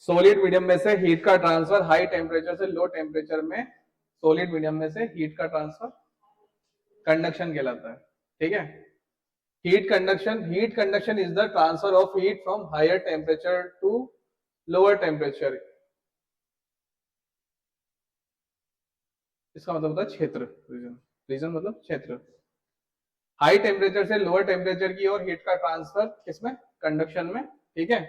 Solid medium में से heat का ट्रांसफर हाई टेम्परेचर से लो टेम्परेचर में, सॉलिड मीडियम में से हीट का ट्रांसफर कंडक्शन कहलाता है। ठीक है, heat conduction is the transfer of heat from higher temperature to lower temperature. इसका मतलब होता है क्षेत्र, रीजन, रीजन मतलब क्षेत्र। हाई टेम्परेचर से लोअर टेम्परेचर की और हीट का ट्रांसफर किसमें, कंडक्शन में। ठीक है,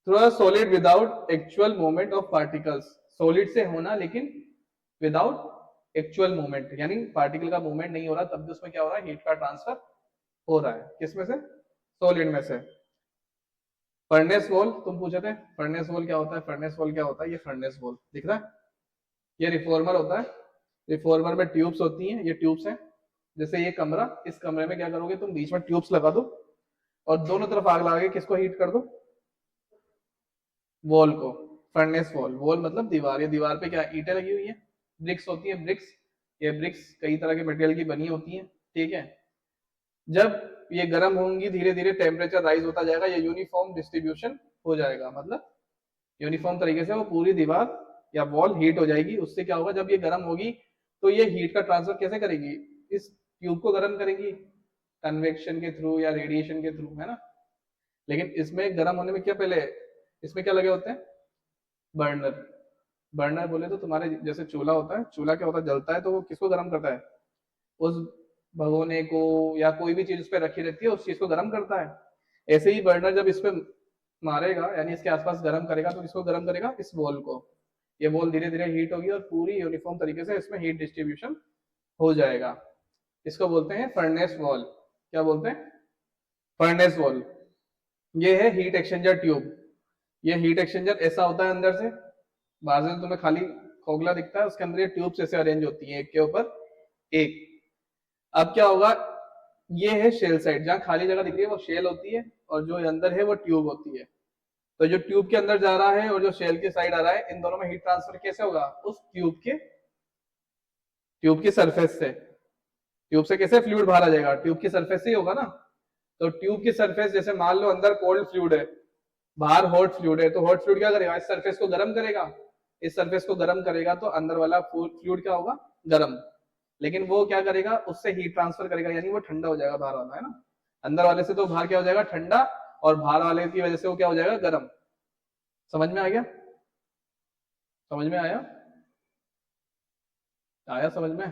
through a solid without actual movement of particles, solid से होना लेकिन विदाउट एक्चुअल मूवमेंट, यानी पार्टिकल का मूवमेंट नहीं हो रहा तब भी उसमें क्या हो रहा है, हीट का ट्रांसफर हो रहा है। किसमें से, सॉलिड में से। फर्नेस वॉल तुम पूछे थे, फर्नेस वॉल क्या होता है, फर्नेस वॉल क्या होता है, ये फर्नेस वॉल दिख रहा है, ये रिफॉर्मर होता है। रिफॉर्मर में ट्यूब्स होती हैं, ये ट्यूब्स हैं। जैसे ये कमरा, इस कमरे में क्या करोगे तुम, बीच में ट्यूब्स लगा दो और दोनों तरफ आग लगा के किसको हीट कर दो, वॉल को। फर्नेस वॉल, वॉल मतलब दीवार, ये दीवार पे क्या ईंटें लगी हुई हैं, ब्रिक्स होती है, ब्रिक्स। ये ब्रिक्स कई तरह के मटेरियल की बनी होती हैं। ठीक है, जब ये गर्म होंगी धीरे धीरे टेम्परेचर राइज होता जाएगा, ये यूनिफॉर्म डिस्ट्रीब्यूशन हो जाएगा, मतलब यूनिफॉर्म तरीके से वो पूरी दीवार या वॉल हीट हो जाएगी। उससे क्या होगा, जब ये गर्म होगी तो ये हीट का ट्रांसफर कैसे करेगी, इस ट्यूब को गर्म करेगी कन्वेक्शन के थ्रू या रेडिएशन के थ्रू, है ना। लेकिन इसमें गर्म होने में क्या, पहले इसमें क्या लगे होते हैं, बर्नर। बर्नर बोले तो तुम्हारे जैसे चूल्हा होता है, चूल्हा क्या होता है, जलता है तो वो किसको गर्म करता है, उस भगोने को या कोई भी चीज उस पर रखी रहती है उस चीज को गर्म करता है। ऐसे ही बर्नर जब इस पे मारेगा यानी इसके आसपास गर्म करेगा तो किसको गर्म करेगा, इस वॉल को। ये वॉल धीरे धीरे हीट होगी और पूरी यूनिफॉर्म तरीके से इसमें हीट डिस्ट्रीब्यूशन हो जाएगा। इसको बोलते हैं फर्नेस वॉल। क्या बोलते हैं, फर्नेस वॉल। ये है हीट एक्सचेंजर ट्यूब। ये हीट एक्सचेंजर ऐसा होता है अंदर से, बाहर से तुम्हें खाली खोखला दिखता है, उसके अंदर ये ट्यूब्स ऐसे अरेंज होती हैं एक के ऊपर एक। अब क्या होगा, ये है शेल साइड, जहां खाली जगह दिख रही है वो शेल होती है और जो अंदर है वो ट्यूब होती है। तो जो ट्यूब के अंदर जा रहा है और जो शेल के साइड आ रहा है, इन दोनों में हीट ट्रांसफर कैसे होगा, उस ट्यूब की सरफेस से। ट्यूब से कैसे फ्लूइड बाहर आ जाएगा, ट्यूब की सरफेस से ही होगा ना। तो ट्यूब की सरफेस, जैसे मान लो अंदर कोल्ड फ्लूइड है, बाहर हॉट फ्लूइड है, तो हॉट फ्लूइड क्या करेगा, इस सरफेस को गर्म करेगा। इस सरफेस को गर्म करेगा तो अंदर वाला फ्लूइड क्या होगा, गर्म। लेकिन वो क्या करेगा, उससे हीट ट्रांसफर करेगा, यानी वो ठंडा हो जाएगा बाहर वाला, है ना। अंदर वाले से तो बाहर क्या हो जाएगा, ठंडा, और बाहर वाले की वजह से वो क्या हो जाएगा, गर्म। समझ में आ गया, समझ में आया, आया समझ में।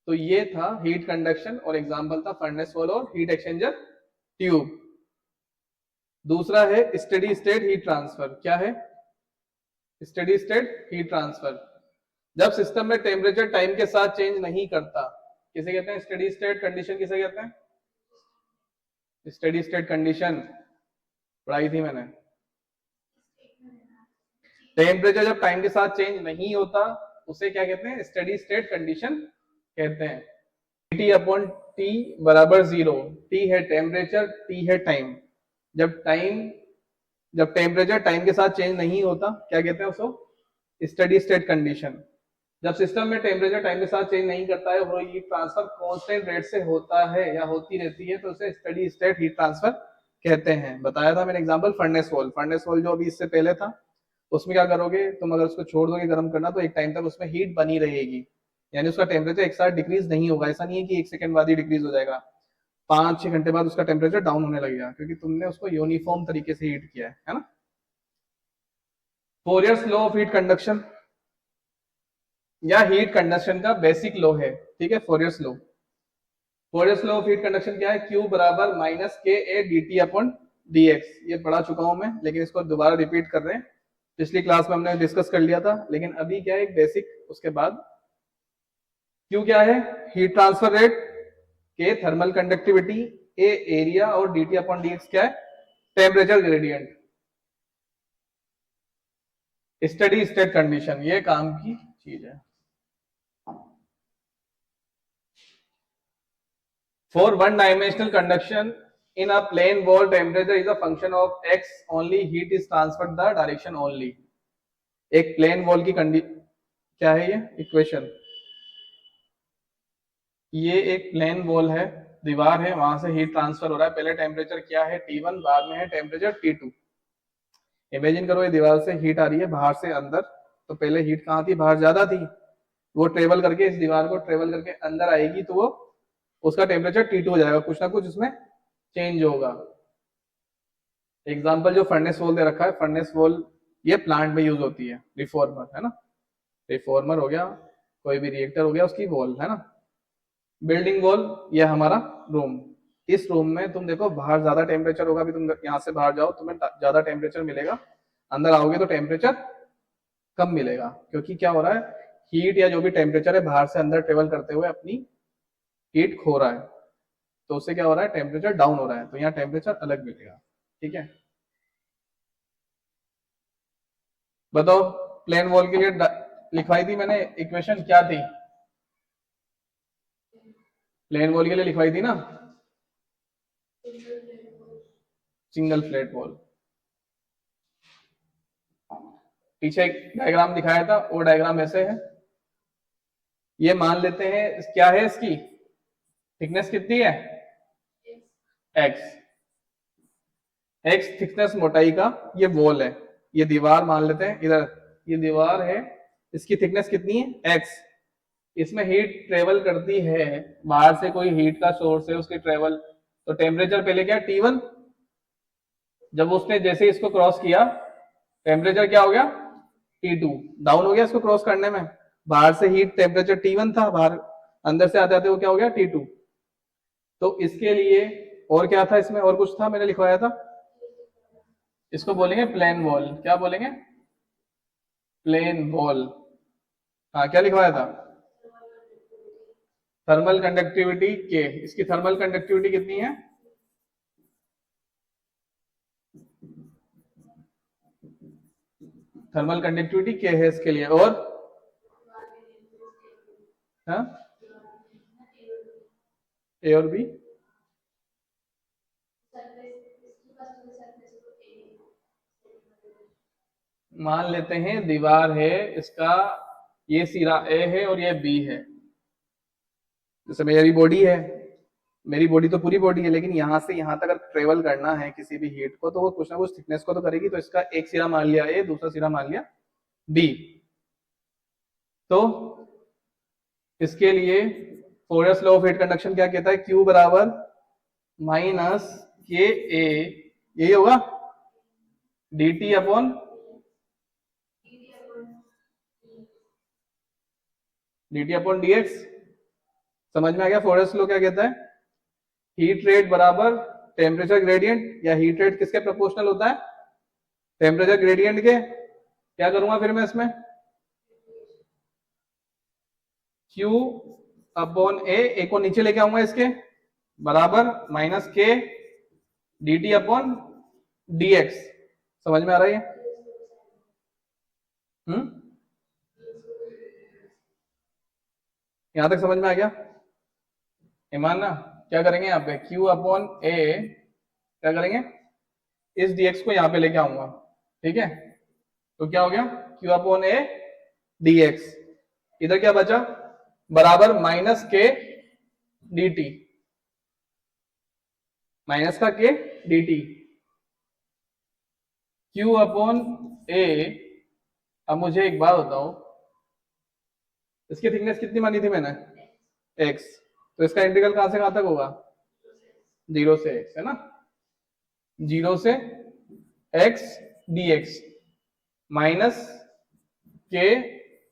तो ये था हीट कंडक्शन और एग्जांपल था फर्नेस वॉल और हीट एक्सचेंजर ट्यूब। दूसरा है स्टेडी स्टेट हीट ट्रांसफर। क्या है, स्टेडी स्टेट हीट ट्रांसफर, जब सिस्टम में टेम्परेचर टाइम के साथ चेंज नहीं करता, किसे कहते हैं स्टेडी स्टेट कंडीशन, किसे कहते हैं, स्टेडी स्टेट कंडीशन पढ़ाई थी मैंने। टेम्परेचर जब टाइम के साथ चेंज नहीं होता उसे क्या कहते हैं, स्टेडी स्टेट कंडीशन कहते हैं। टी अपॉन टी बराबर 0, टी है टेम्परेचर, टी है टाइम। जब टेम्परेचर टाइम के साथ चेंज नहीं होता क्या कहते हैं उसको, स्टेडी स्टेट कंडीशन। जब सिस्टम में टेम्परेचर टाइम के साथ चेंज नहीं करता है और हीट ट्रांसफर कांस्टेंट रेट से होता है या होती रहती है तो उसे स्टेडी स्टेट हीट ट्रांसफर कहते हैं। बताया था मैंने example furnace wall. Furnace wall जो अभी इससे पहले था, उसमें क्या करोगे तुम, अगर उसको छोड़ दोगे गर्म करना तो एक टाइम तक उसमें हीट बनी रहेगी, यानी उसका टेम्परेचर एक साथ डिक्रीज नहीं होगा। ऐसा नहीं है कि 1 सेकंड बाद ही डिक्रीज हो जाएगा, 5-6 घंटे बाद उसका टेम्परेचर डाउन होने लगेगा, क्योंकि तुमने उसको यूनिफॉर्म तरीके से हीट किया है ना। Fourier's law of heat conduction या हीट कंडक्शन का बेसिक लॉ है, ठीक है, Fourier's law. Fourier's law of heat conduction क्या है, Q बराबर minus K A D T upon D X. ये पढ़ा चुका हूं मैं, लेकिन इसको दोबारा रिपीट कर रहे हैं। पिछली क्लास में हमने डिस्कस कर लिया था, लेकिन अभी क्या है एक बेसिक, उसके बाद Q क्या है, हीट ट्रांसफर रेट, के थर्मल कंडक्टिविटी, ए एरिया, और D T upon D x क्या है, temperature gradient. Steady state condition, ये काम की चीज है। For one dimensional conduction in a plane wall, temperature is a function of x only, heat is transferred the direction only। एक plane wall की क्या है ये इक्वेशन, ये एक प्लेन वॉल है, दीवार है, वहां से हीट ट्रांसफर हो रहा है। पहले टेम्परेचर क्या है T1, बाद में है टेम्परेचर T2। इमेजिन करो ये दीवार से हीट आ रही है बाहर से अंदर, तो पहले हीट कहाँ थी, बाहर ज्यादा थी, वो ट्रेवल करके इस दीवार को ट्रेवल करके अंदर आएगी, तो वो उसका टेम्परेचर T2 हो जाएगा, कुछ ना कुछ उसमें चेंज होगा। एग्जाम्पल जो फर्नेस वॉल दे रखा है, फर्नेस वॉल ये प्लांट में यूज होती है, रिफॉर्मर है ना, रिफॉर्मर हो गया, कोई भी रिएक्टर हो गया, उसकी वॉल है ना। बिल्डिंग वॉल ये हमारा रूम, इस रूम में तुम देखो बाहर ज्यादा टेम्परेचर होगा, अभी तुम यहाँ से बाहर जाओ तुम्हें ज्यादा टेम्परेचर मिलेगा, अंदर आओगे तो टेम्परेचर कम मिलेगा, क्योंकि क्या हो रहा है, हीट या जो भी टेम्परेचर है बाहर से अंदर ट्रेवल करते हुए अपनी हीट खो रहा है, तो उससे क्या हो रहा है, टेम्परेचर डाउन हो रहा है, तो यहाँ टेम्परेचर अलग मिलेगा। ठीक है, बताओ प्लेन वॉल के लिए लिखवाई थी मैंने इक्वेशन, क्या थी, प्लेन वॉल के लिए लिखवाई थी ना, सिंगल फ्लैट वॉल। पीछे एक डायग्राम दिखाया था, वो डायग्राम ऐसे है, ये मान लेते हैं क्या है, इसकी थिकनेस कितनी है, एक्स, एक्स थिकनेस मोटाई का ये वॉल है, ये दीवार मान लेते हैं, इधर ये दीवार है, इसकी थिकनेस कितनी है, एक्स, इसमें हीट ट्रेवल करती है, बाहर से कोई हीट का सोर्स है उसकी ट्रेवल, तो टेम्परेचर पहले क्या T1, जब उसने जैसे इसको क्रॉस किया टेम्परेचर क्या हो गया T2, डाउन हो गया इसको क्रॉस करने में, बाहर से हीट टेम्परेचर T1 था, बाहर अंदर से आते आते वो क्या हो गया T2, तो इसके लिए और क्या था इसमें, और कुछ था मैंने लिखवाया था, इसको बोलेंगे प्लेन वॉल, क्या बोलेंगे, प्लेन वॉल। हाँ क्या लिखवाया था, थर्मल कंडक्टिविटी के, इसकी थर्मल कंडक्टिविटी कितनी है, थर्मल कंडक्टिविटी के है इसके लिए, और हाँ ए और बी, मान लेते हैं दीवार है, इसका ये सिरा ए है और ये बी है, जैसे मेरी बॉडी है, मेरी बॉडी तो पूरी बॉडी है, लेकिन यहाँ से यहाँ तक अगर ट्रेवल करना है किसी भी हीट को, तो वो कुछ ना कुछ थिकनेस को तो करेगी, तो इसका एक सिरा मान लिया ए, दूसरा सिरा मान लिया बी, तो इसके लिए फोरियर्स लॉ ऑफ हीट कंडक्शन क्या कहता है, Q बराबर माइनस के ए, यही होगा dt अपॉन dx, समझ में आ गया फोरियर्स लॉ क्या कहता है, हीट रेट बराबर टेम्परेचर ग्रेडियंट, या हीट रेट किसके प्रोपोर्शनल होता है, टेम्परेचर ग्रेडियंट के, क्या करूंगा फिर मैं इसमें, Q अपॉन ए को नीचे लेके आऊंगा इसके, बराबर माइनस के dt अपॉन dx, समझ में आ रहा है, यहां तक समझ में आ गया, ईमान ना, क्या करेंगे यहाँ पे Q अपॉन ए, क्या करेंगे, इस dx को यहाँ पे लेके आऊंगा, ठीक है, तो क्या हो गया Q अपॉन ए dx, इधर क्या बचा, बराबर माइनस के dt, माइनस का के dt, Q अपॉन ए, अब मुझे एक बात बताओ, इसकी थिकनेस कितनी मानी थी मैंने, x, तो इसका इंटीग्रल कहां से कहां तक होगा, 0 से x है ना, 0 से x dx माइनस के,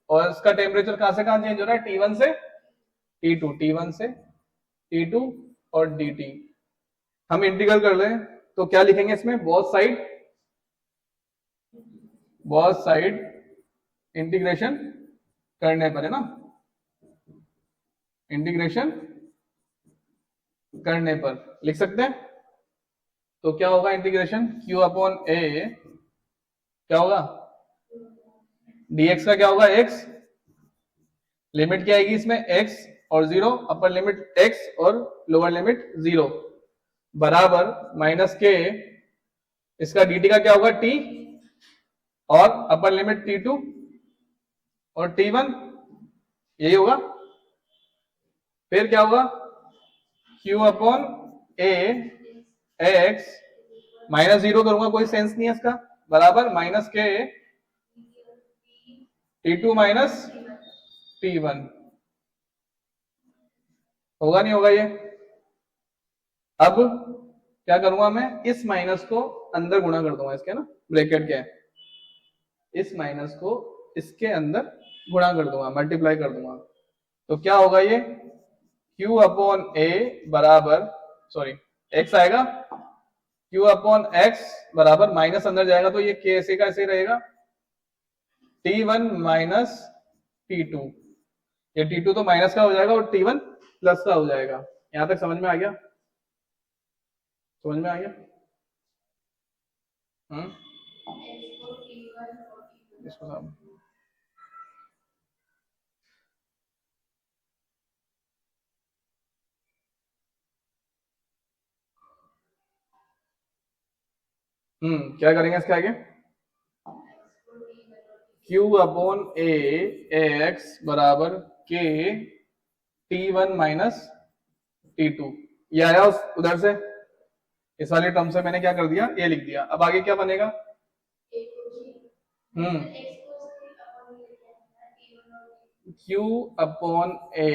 और इसका टेम्परेचर कहां से कहां चेंज हो रहा है, T1 से T2, T1 से T2 और dt, हम इंटीग्रल कर रहे हैं, तो क्या लिखेंगे इसमें, बोथ साइड इंटीग्रेशन करने पर, है ना, इंटीग्रेशन करने पर लिख सकते हैं, तो क्या होगा इंटीग्रेशन Q अपॉन ए, क्या होगा dx का क्या होगा x, लिमिट क्या आएगी इसमें x और 0, अपर लिमिट x और लोअर लिमिट 0, बराबर माइनस के, इसका dt का क्या होगा t, और अपर लिमिट T2 और T1, यही होगा, फिर क्या होगा Q अपॉन ए एक्स, माइनस 0 करूंगा कोई सेंस नहीं है इसका, बराबर माइनस के T2 माइनस T1। होगा नहीं होगा ये? अब क्या करूंगा मैं, इस माइनस को अंदर गुणा कर दूंगा इसके ना, ब्रैकेट क्या है, इस माइनस को इसके अंदर गुणा कर दूंगा, मल्टीप्लाई कर दूंगा। तो क्या होगा ये, Q अपॉन ए बराबर, सॉरी x आएगा, Q अपॉन एक्स बराबर माइनस अंदर जाएगा तो ये k ऐसे का ऐसे रहेगा, T1 माइनस T2। ये T2 तो माइनस का हो जाएगा और T1 प्लस का हो जाएगा। यहां तक समझ में आ गया? समझ में आ गया? इसको क्या करेंगे इसके आगे, Q अपॉन ए एक्स बराबर के T1 माइनस T2। ये आया उस उधर से, इस वाले टर्म से मैंने क्या कर दिया, ये लिख दिया। अब आगे क्या बनेगा, Q अपॉन ए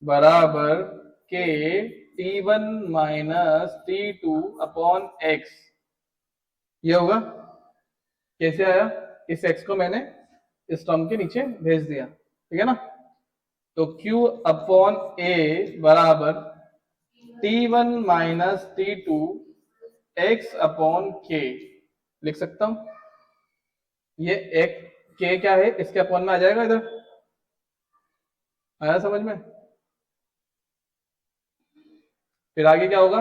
बराबर के T1 minus T2 upon x, ये होगा। कैसे आया, इस x को मैंने इस टर्म के नीचे भेज दिया, ठीक है ना। तो Q अपॉन ए बराबर T1 minus T2 x upon k लिख सकता हूं। ये एक k क्या है, इसके अपॉन में आ जाएगा इधर, आया समझ में? फिर आगे क्या होगा,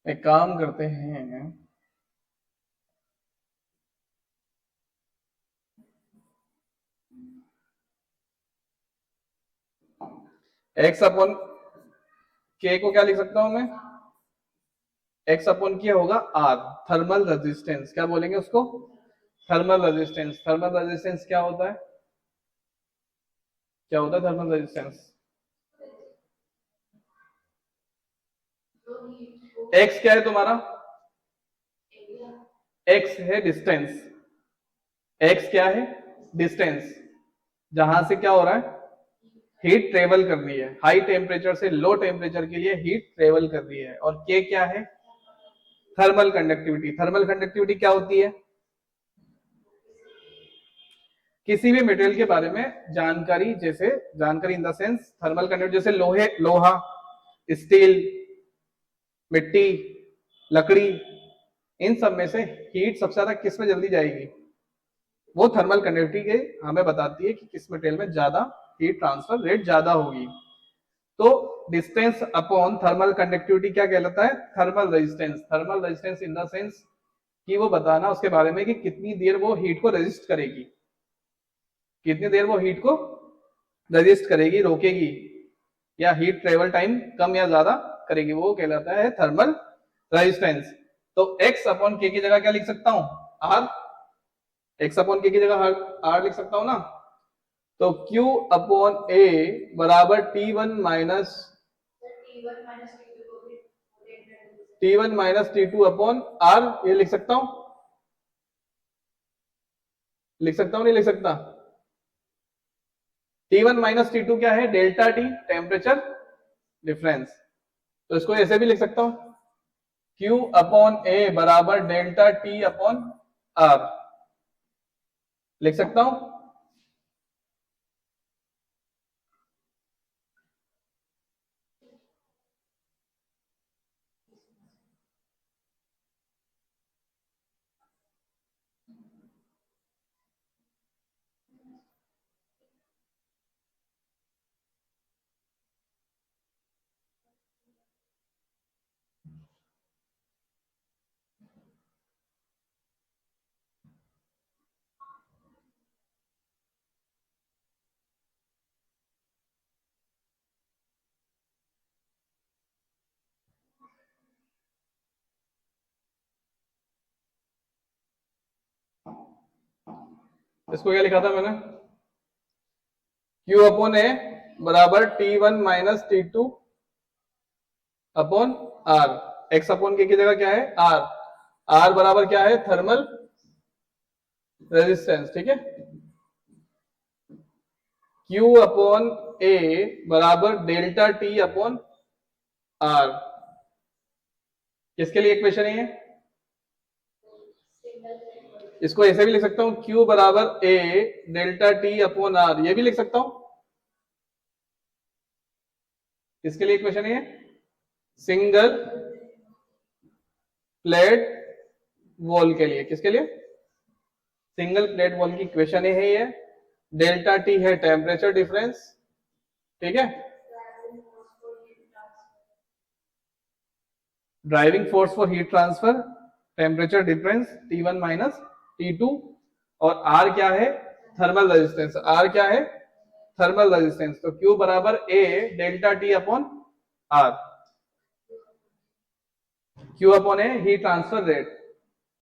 एक काम करते हैं, x अपॉन k को क्या लिख सकता हूं मैं, x अपॉन k होगा r, थर्मल रेजिस्टेंस। क्या बोलेंगे उसको, थर्मल रेजिस्टेंस। थर्मल रेजिस्टेंस क्या होता है, क्या होता है थर्मल रेजिस्टेंस? x क्या है तुम्हारा, x है डिस्टेंस, x क्या है, डिस्टेंस, जहां से क्या हो रहा है, हीट ट्रेवल कर रही है, हाई टेम्परेचर से लो टेम्परेचर के लिए हीट ट्रेवल कर रही है। और k क्या है, थर्मल कंडक्टिविटी। थर्मल कंडक्टिविटी क्या होती है, किसी भी मटेरियल के बारे में जानकारी, जैसे जानकारी in the sense thermal conductivity, जैसे लोहे, लोहा, स्टील, मिट्टी, लकड़ी, इन सब में से हीट सबसे ज्यादा किस में जल्दी जाएगी, वो थर्मल कंडक्टिविटी के हमें बताती है कि किस मटेरियल में ज्यादा हीट ट्रांसफर रेट ज्यादा होगी। तो डिस्टेंस अपॉन थर्मल कंडक्टिविटी क्या कहलाता है, thermal resistance. Thermal resistance in the sense कि वो बताना उसके बारे में कि कितनी देर वो हीट को रेजिस्ट करेगी, कितनी देर वो हीट को रेजिस्ट करेगी, रोकेगी, या हीट ट्रेवल टाइम कम या ज्यादा करेगी, वो कहलाता है थर्मल रेजिस्टेंस। तो x अपॉन k की जगह क्या लिख सकता हूं, r, x अपॉन k की जगह r लिख सकता हूं ना। तो Q अपॉन a बराबर T1 minus T2 upon r, ये लिख सकता हूं, लिख सकता हूं नहीं लिख सकता। T1 माइनस T2 क्या है, डेल्टा T, टेम्परेचर डिफरेंस। तो इसको ऐसे भी लिख सकता हूं, Q अपॉन a बराबर डेल्टा T अपॉन r, लिख सकता हूं। इसको क्या लिखा था मैंने, Q अपॉन ए बराबर T1 minus T2 upon R। X upon K की जगह क्या है R। R बराबर क्या है थर्मल रेजिस्टेंस, ठीक है। Q अपॉन A बराबर डेल्टा T अपॉन R। किसके लिए इक्वेशन है ये? इसको ऐसे भी लिख सकता हूं Q बराबर A delta T upon R, ये भी लिख सकता हूं। किसके लिए इक्वेशन है? सिंगल प्लेट वॉल के लिए। किसके लिए? सिंगल प्लेट वॉल की इक्वेशन है ये। डेल्टा टी है टेम्परेचर डिफरेंस, ठीक है। Driving force for heat transfer, temperature difference T1 minus T2, और R क्या है थर्मल रेजिस्टेंस। R क्या है थर्मल रेजिस्टेंस। तो Q बराबर A delta T upon R। Q upon A heat transfer rate.